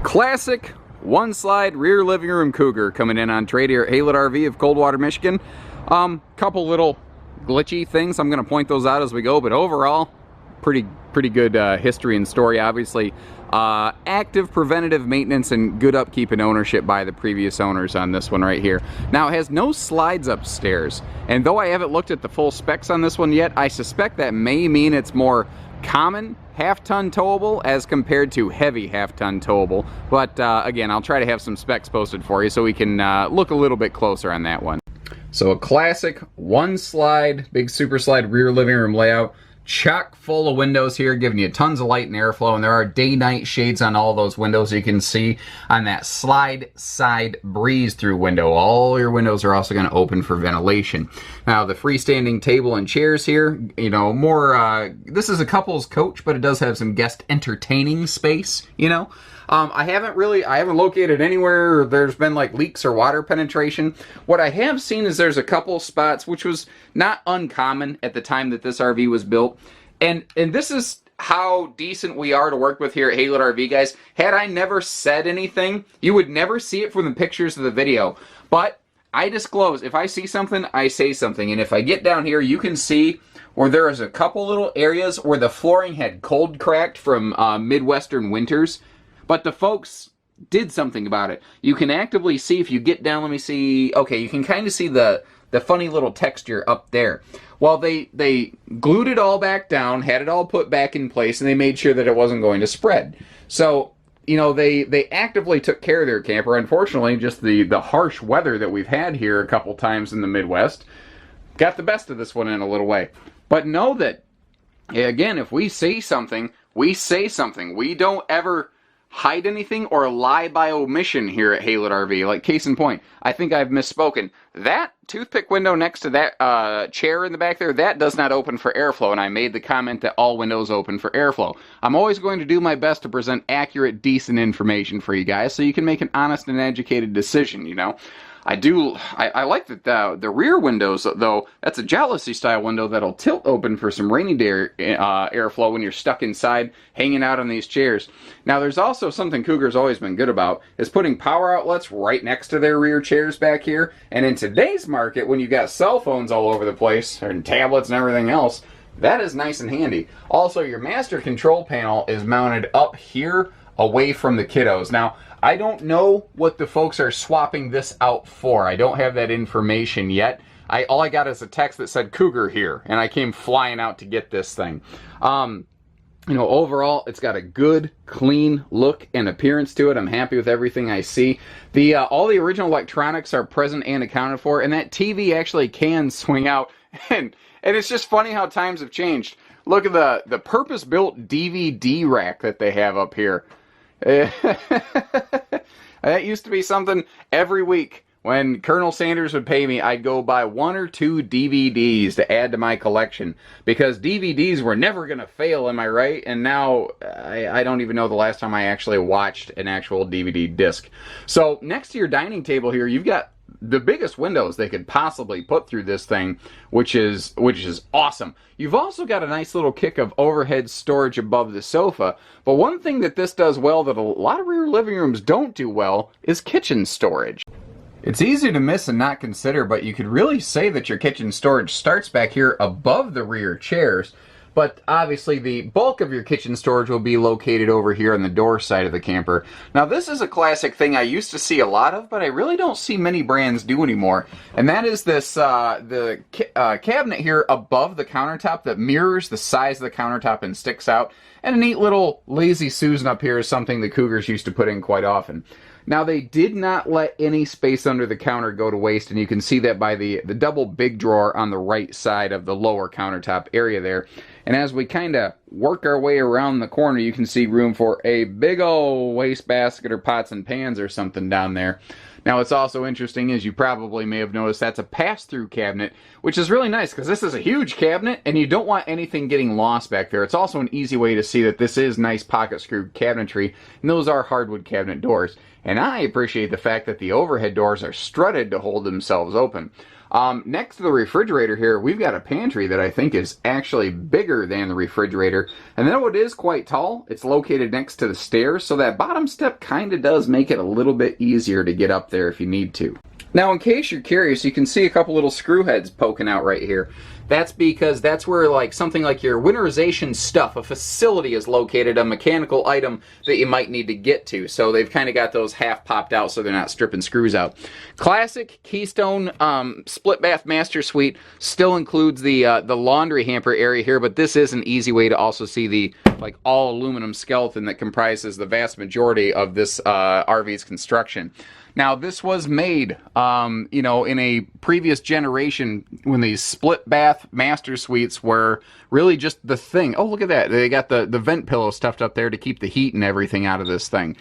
Classic one-slide rear living room Cougar coming in on trade here at Headboard RV of Coldwater, Michigan. Couple little glitchy things. I'm going to point those out as we go, but overall, pretty good history and story. Obviously, active preventative maintenance and good upkeep and ownership by the previous owners on this one right here. Now, it has no slides upstairs, and though I haven't looked at the full specs on this one yet, I suspect that may mean it's more common half-ton towable as compared to heavy half-ton towable. But again, I'll try to have some specs posted for you so we can look a little bit closer on that one. So a classic one-slide, big super slide rear living room layout. Chock full of windows here, giving you tons of light and airflow, and there are day-night shades on all those windows. You can see on that slide side breeze through window, all your windows are also going to open for ventilation. Now the freestanding table and chairs here, you know, more this is a couple's coach, but it does have some guest entertaining space, you know. I haven't located anywhere there's been like leaks or water penetration. What I have seen is there's a couple spots, which was not uncommon at the time that this RV was built. And this is how decent we are to work with here at Headboard RV, guys. Had I never said anything, you would never see it from the pictures of the video. But I disclose, if I see something, I say something. And if I get down here, you can see where there is a couple little areas where the flooring had cold cracked from Midwestern winters. But the folks did something about it. You can actively see if you get down, let me see. Okay, you can kind of see the funny little texture up there. Well, they glued it all back down, had it all put back in place, and they made sure that it wasn't going to spread. So, you know, they actively took care of their camper. Unfortunately, just the harsh weather that we've had here a couple times in the Midwest got the best of this one in a little way. But know that, again, if we say something, we say something. We don't ever hide anything or lie by omission here at Headboard RV. Like, case in point, I think I've misspoken. That toothpick window next to that chair in the back there, that does not open for airflow, and I made the comment that all windows open for airflow. I'm always going to do my best to present accurate, decent information for you guys so you can make an honest and educated decision, you know. I like that the rear windows, though, that's a jealousy style window that'll tilt open for some rainy day airflow when you're stuck inside hanging out on these chairs. Now there's also something Cougar's always been good about, is putting power outlets right next to their rear chairs back here. And in today's market, when you've got cell phones all over the place and tablets and everything else, that is nice and handy. Also, your master control panel is mounted up here away from the kiddos. Now, I don't know what the folks are swapping this out for. I don't have that information yet. All I got is a text that said Cougar here, and I came flying out to get this thing. You know, overall, it's got a good, clean look and appearance to it. I'm happy with everything I see. All the original electronics are present and accounted for, and that TV actually can swing out. And it's just funny how times have changed. Look at the purpose-built DVD rack that they have up here. That used to be something every week. When Colonel Sanders would pay me, I'd go buy 1 or 2 DVDs to add to my collection. Because DVDs were never going to fail, am I right? And now, I don't even know the last time I actually watched an actual DVD disc. So, next to your dining table here, you've got the biggest windows they could possibly put through this thing, which is awesome. You've also got a nice little kick of overhead storage above the sofa, but one thing that this does well that a lot of rear living rooms don't do well is kitchen storage. It's easy to miss and not consider, but you could really say that your kitchen storage starts back here above the rear chairs. But obviously the bulk of your kitchen storage will be located over here on the door side of the camper. Now this is a classic thing I used to see a lot of, but I really don't see many brands do anymore. And that is this cabinet here above the countertop that mirrors the size of the countertop and sticks out. And a neat little Lazy Susan up here is something the Cougars used to put in quite often. Now, they did not let any space under the counter go to waste, and you can see that by the double big drawer on the right side of the lower countertop area there. And as we kind of work our way around the corner, you can see room for a big old wastebasket or pots and pans or something down there. Now, what's also interesting, as you probably may have noticed, that's a pass-through cabinet, which is really nice because this is a huge cabinet and you don't want anything getting lost back there. It's also an easy way to see that this is nice pocket screw cabinetry, and those are hardwood cabinet doors. And I appreciate the fact that the overhead doors are strutted to hold themselves open. Next to the refrigerator here, we've got a pantry that I think is actually bigger than the refrigerator. And though it is quite tall, it's located next to the stairs, so that bottom step kind of does make it a little bit easier to get up there if you need to. Now, in case you're curious, you can see a couple little screw heads poking out right here. That's because that's where like something like your winterization stuff, a facility is located, a mechanical item that you might need to get to. So they've kind of got those half popped out so they're not stripping screws out. Classic Keystone split bath master suite still includes the laundry hamper area here, but this is an easy way to also see the like all aluminum skeleton that comprises the vast majority of this RV's construction. Now, this was made, you know, in a previous generation when these split bath master suites were really just the thing. Oh, look at that. They got the vent pillow stuffed up there to keep the heat and everything out of this thing.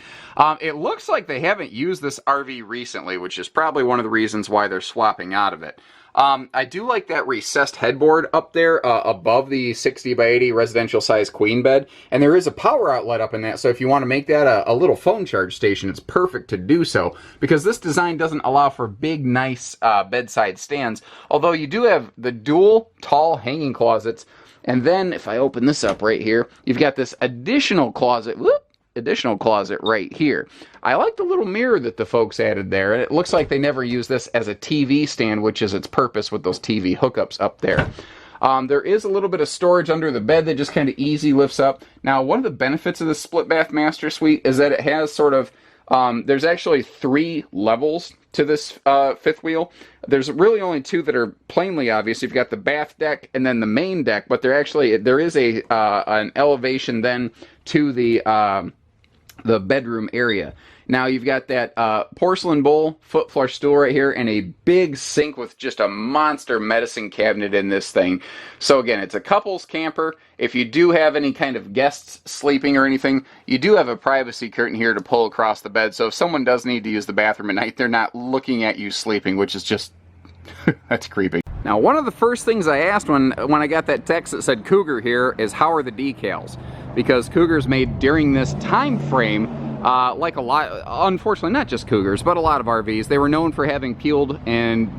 It looks like they haven't used this RV recently, which is probably one of the reasons why they're swapping out of it. I do like that recessed headboard up there above the 60 by 80 residential size queen bed, and there is a power outlet up in that, so if you want to make that a little phone charge station, it's perfect to do so, because this design doesn't allow for big, nice bedside stands, although you do have the dual tall hanging closets, and then if I open this up right here, you've got this additional closet, additional closet right here. I like the little mirror that the folks added there, and it looks like they never use this as a TV stand, which is its purpose with those TV hookups up there. There is a little bit of storage under the bed that just kind of easy lifts up. Now, one of the benefits of the split bath master suite is that it has sort of there's actually 3 levels to this fifth wheel. There's really only 2 that are plainly obvious. You've got the bath deck and then the main deck, but there is an elevation then to the bedroom area. Now you've got that porcelain bowl, foot flush stool right here, and a big sink with just a monster medicine cabinet in this thing. So again, it's a couples camper. If you do have any kind of guests sleeping or anything, you do have a privacy curtain here to pull across the bed. So if someone does need to use the bathroom at night, they're not looking at you sleeping, which is just, that's creepy. Now, one of the first things I asked when I got that text that said Cougar here is, how are the decals? Because Cougars made during this time frame, like a lot, unfortunately not just Cougars, but a lot of RVs, they were known for having peeled and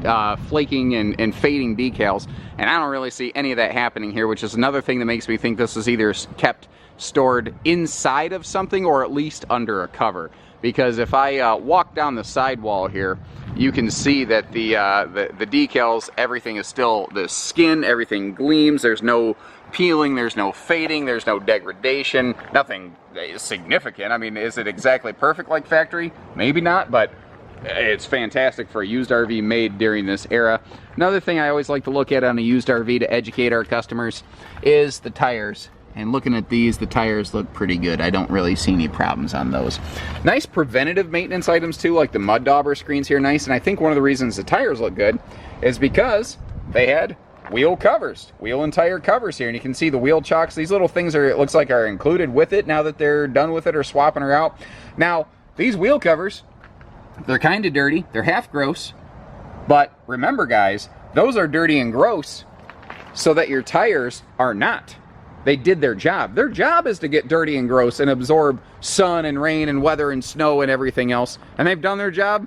flaking and fading decals, and I don't really see any of that happening here, which is another thing that makes me think this is either kept stored inside of something or at least under a cover. Because if I walk down the sidewall here, you can see that the decals, everything is still the skin, everything gleams, there's no peeling, there's no fading, there's no degradation, nothing significant. I mean, is it exactly perfect like factory? Maybe not, but it's fantastic for a used RV made during this era. Another thing I always like to look at on a used RV to educate our customers is the tires. And looking at these, the tires look pretty good. I don't really see any problems on those. Nice preventative maintenance items too, like the mud dauber screens here, nice. And I think one of the reasons the tires look good is because they had wheel covers, wheel and tire covers here. And you can see the wheel chocks. These little things are, it looks like, are included with it now that they're done with it or swapping her out. Now, these wheel covers, they're kind of dirty. They're half gross. But remember, guys, those are dirty and gross so that your tires are not. They did their job. Their job is to get dirty and gross and absorb sun and rain and weather and snow and everything else. And they've done their job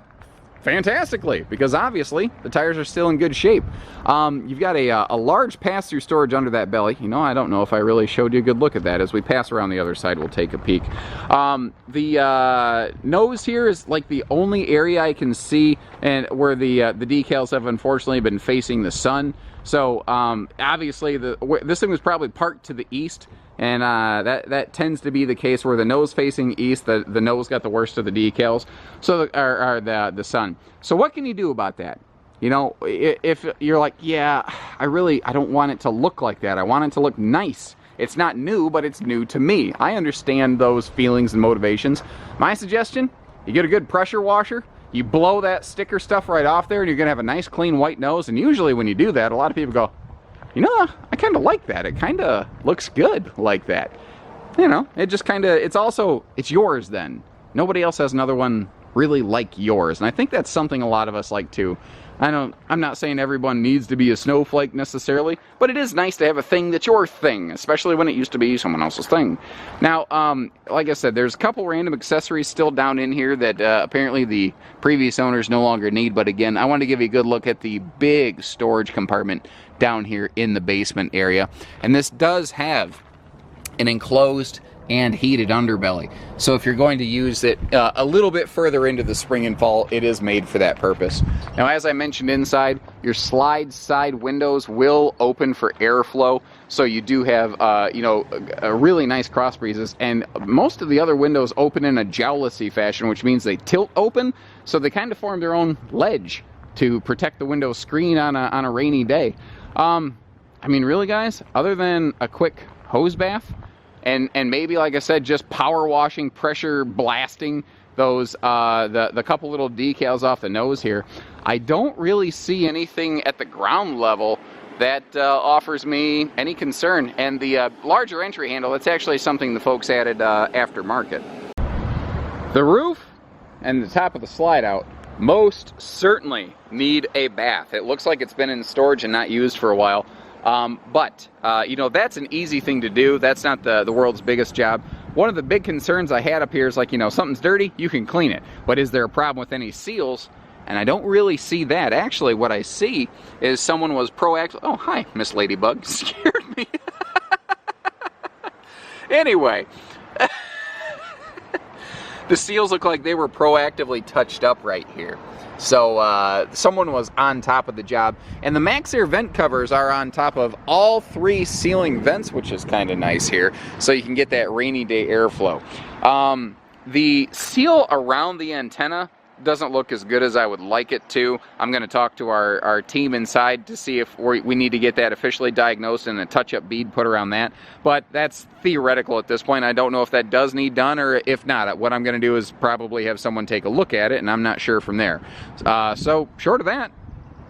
fantastically, because obviously the tires are still in good shape. You've got a large pass-through storage under that belly. You know, I don't know if I really showed you a good look at that. As we pass around the other side, we'll take a peek. The nose here is like the only area I can see and where the decals have unfortunately been facing the sun. So obviously this thing was probably parked to the east, and that tends to be the case where the nose facing east, the nose got the worst of the decals, so or the sun. So what can you do about that? You know, if you're like, yeah, I don't want it to look like that. I want it to look nice. It's not new, but it's new to me. I understand those feelings and motivations. My suggestion, you get a good pressure washer. You blow that sticker stuff right off there, and you're going to have a nice, clean, white nose. And usually when you do that, a lot of people go, you know, I kind of like that. It kind of looks good like that. You know, it just kind of, it's yours then. Nobody else has another one really like yours. And I think that's something a lot of us like too. I'm not saying everyone needs to be a snowflake necessarily, but it is nice to have a thing that's your thing, especially when it used to be someone else's thing. Now, like I said, there's a couple random accessories still down in here that apparently the previous owners no longer need, but again, I want to give you a good look at the big storage compartment down here in the basement area. And this does have an enclosed and heated underbelly. So if you're going to use it a little bit further into the spring and fall, it is made for that purpose. Now, as I mentioned inside, your slide side windows will open for airflow. So you do have, you know, a really nice cross breezes, and most of the other windows open in a jowlessy fashion, which means they tilt open. So they kind of form their own ledge to protect the window screen on a rainy day. I mean, really guys, other than a quick hose bath, and maybe, like I said, just power washing, pressure blasting those, the couple little decals off the nose here, I don't really see anything at the ground level that offers me any concern. And the larger entry handle, that's actually something the folks added aftermarket. The roof and the top of the slide out most certainly need a bath. It looks like it's been in storage and not used for a while. But you know, that's an easy thing to do. That's not the world's biggest job. One of the big concerns I had up here is, like, you know, something's dirty, you can clean it. But is there a problem with any seals? And I don't really see that. Actually, what I see is someone was proactive. Oh, hi, Miss Ladybug. Scared me. Anyway. The seals look like they were proactively touched up right here. So someone was on top of the job. And the MaxxAir vent covers are on top of all 3 ceiling vents, which is kind of nice here. So you can get that rainy day airflow. The seal around the antenna doesn't look as good as I would like it to. I'm going to talk to our team inside to see if we need to get that officially diagnosed and a touch-up bead put around that. But that's theoretical at this point. I don't know if that does need done, or if not, what I'm going to do is probably have someone take a look at it, and I'm not sure from there. So short of that,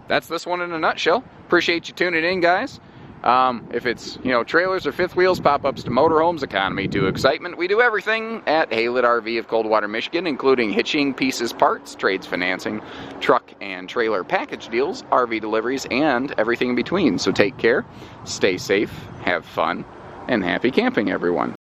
that's this one in a nutshell. Appreciate you tuning in, guys. If it's, you know, trailers or fifth wheels, pop-ups to motorhomes, economy to excitement, we do everything at Haylett RV of Coldwater, Michigan, including hitching, pieces, parts, trades, financing, truck and trailer package deals, RV deliveries, and everything in between. So take care, stay safe, have fun, and happy camping, everyone.